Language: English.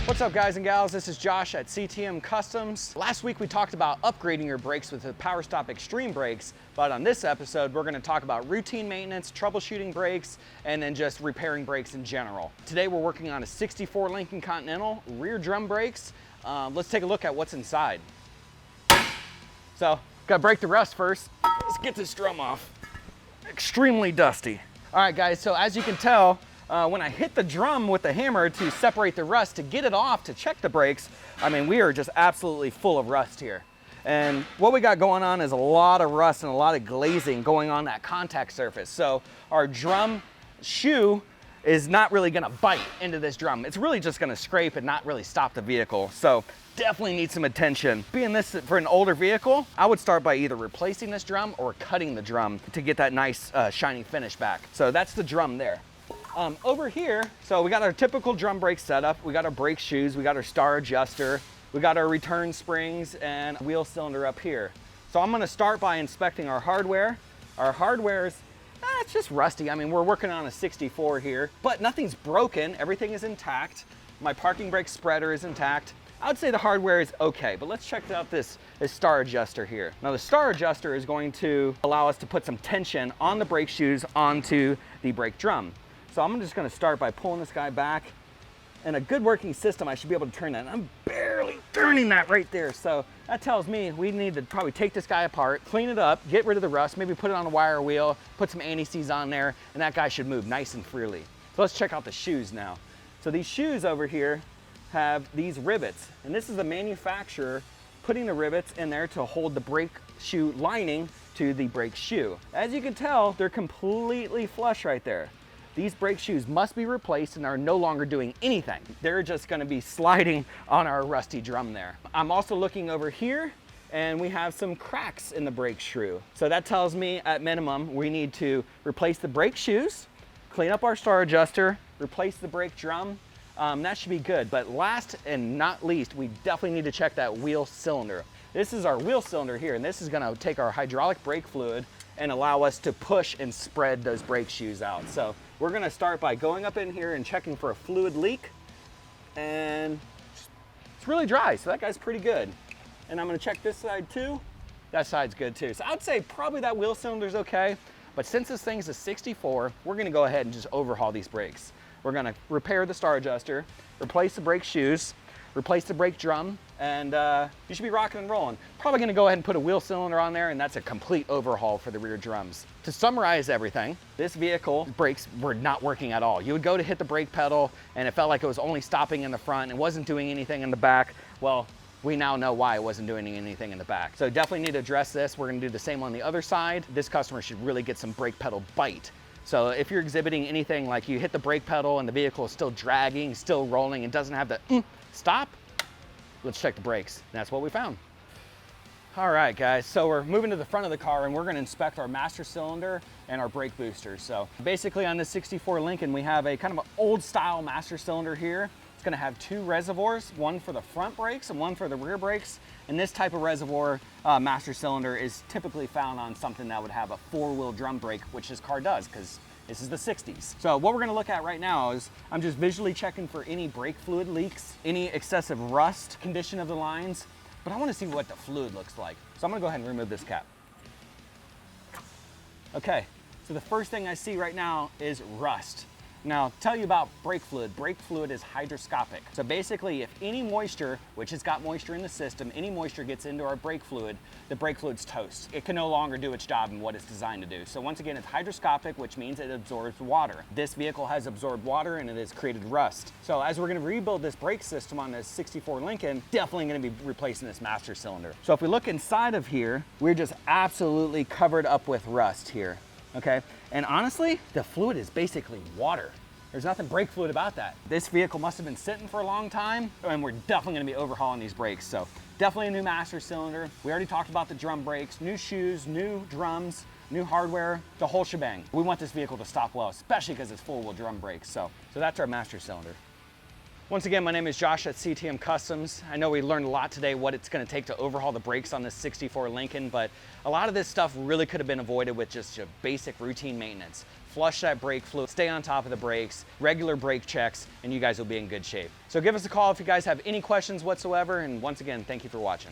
What's up, guys and gals? This is Josh at CTM Customs. Last week we talked about upgrading your brakes with the Power Stop Extreme brakes, but on this episode we're going to talk about routine maintenance, troubleshooting brakes, and then just repairing brakes in general. Today we're working on a 64 Lincoln Continental rear drum brakes. Let's take a look at what's inside. So, gotta break the rust first. Let's get this drum off. Extremely dusty. All right, guys, so as you can tell, when I hit the drum with the hammer to separate the rust, to get it off, to check the brakes, I mean, we are just absolutely full of rust here. And what we got going on is a lot of rust and a lot of glazing going on that contact surface. So our drum shoe is not really gonna bite into this drum. It's really just gonna scrape and not really stop the vehicle. So definitely need some attention. Being this for an older vehicle, I would start by either replacing this drum or cutting the drum to get that nice shiny finish back. So that's the drum there. Over here, so we got our typical drum brake setup. We got our brake shoes, we got our star adjuster, we got our return springs and wheel cylinder up here. So I'm gonna start by inspecting our hardware. Our hardware's, it's just rusty. I mean, we're working on a 64 here, but nothing's broken. Everything is intact. My parking brake spreader is intact. I would say the hardware is okay, but let's check out this star adjuster here. Now the star adjuster is going to allow us to put some tension on the brake shoes onto the brake drum. So I'm just gonna start by pulling this guy back. And a good working system, I should be able to turn that. And I'm barely turning that right there. So that tells me we need to probably take this guy apart, clean it up, get rid of the rust, maybe put it on a wire wheel, put some anti-seize on there, and that guy should move nice and freely. So let's check out the shoes now. So these shoes over here have these rivets. And this is the manufacturer putting the rivets in there to hold the brake shoe lining to the brake shoe. As you can tell, they're completely flush right there. These brake shoes must be replaced and are no longer doing anything. They're just gonna be sliding on our rusty drum there. I'm also looking over here and we have some cracks in the brake shoe. So that tells me at minimum we need to replace the brake shoes, clean up our star adjuster, replace the brake drum. That should be good. But last and not least, we definitely need to check that wheel cylinder. This is our wheel cylinder here, and this is gonna take our hydraulic brake fluid and allow us to push and spread those brake shoes out. So we're gonna start by going up in here and checking for a fluid leak. And it's really dry, so that guy's pretty good. And I'm gonna check this side too. That side's good too. So I'd say probably that wheel cylinder's okay, but since this thing's a 64, we're gonna go ahead and just overhaul these brakes. We're gonna repair the star adjuster, replace the brake shoes, replace the brake drum, and you should be rocking and rolling. Probably gonna go ahead and put a wheel cylinder on there, and that's a complete overhaul for the rear drums. To summarize everything, this vehicle brakes were not working at all. You would go to hit the brake pedal, and it felt like it was only stopping in the front and wasn't doing anything in the back. Well, we now know why it wasn't doing anything in the back. So definitely need to address this. We're gonna do the same on the other side. This customer should really get some brake pedal bite. So if you're exhibiting anything like you hit the brake pedal and the vehicle is still dragging, still rolling, and doesn't have the stop, let's check the brakes. And that's what we found. All right, guys, so we're moving to the front of the car and we're gonna inspect our master cylinder and our brake boosters. So basically on this 64 Lincoln, we have a kind of an old style master cylinder here. It's gonna have two reservoirs, one for the front brakes and one for the rear brakes. And this type of reservoir master cylinder is typically found on something that would have a four-wheel drum brake, which this car does, because this is the 60s. So what we're gonna look at right now is I'm just visually checking for any brake fluid leaks, any excessive rust, condition of the lines, but I wanna see what the fluid looks like. So I'm gonna go ahead and remove this cap. Okay, so the first thing I see right now is rust. Now, tell you about brake fluid is hygroscopic. So basically, if any moisture, which has got moisture in the system, any moisture gets into our brake fluid, the brake fluid's toast. It can no longer do its job and what it's designed to do. So once again, it's hygroscopic, which means it absorbs water. This vehicle has absorbed water and it has created rust. So as we're gonna rebuild this brake system on this 64 Lincoln, definitely gonna be replacing this master cylinder. So if we look inside of here, we're just absolutely covered up with rust here. Okay, and honestly, the fluid is basically water. There's nothing brake fluid about that. This vehicle must have been sitting for a long time, and we're definitely gonna be overhauling these brakes. So definitely a new master cylinder. We already talked about the drum brakes, new shoes, new drums, new hardware, the whole shebang. We want this vehicle to stop well, especially because it's full-wheel drum brakes. So that's our master cylinder. Once again, my name is Josh at CTM Customs. I know we learned a lot today what it's gonna take to overhaul the brakes on this 64 Lincoln, but a lot of this stuff really could have been avoided with just a basic routine maintenance. flush that brake fluid, stay on top of the brakes, regular brake checks, and you guys will be in good shape. So give us a call if you guys have any questions whatsoever, and once again, thank you for watching.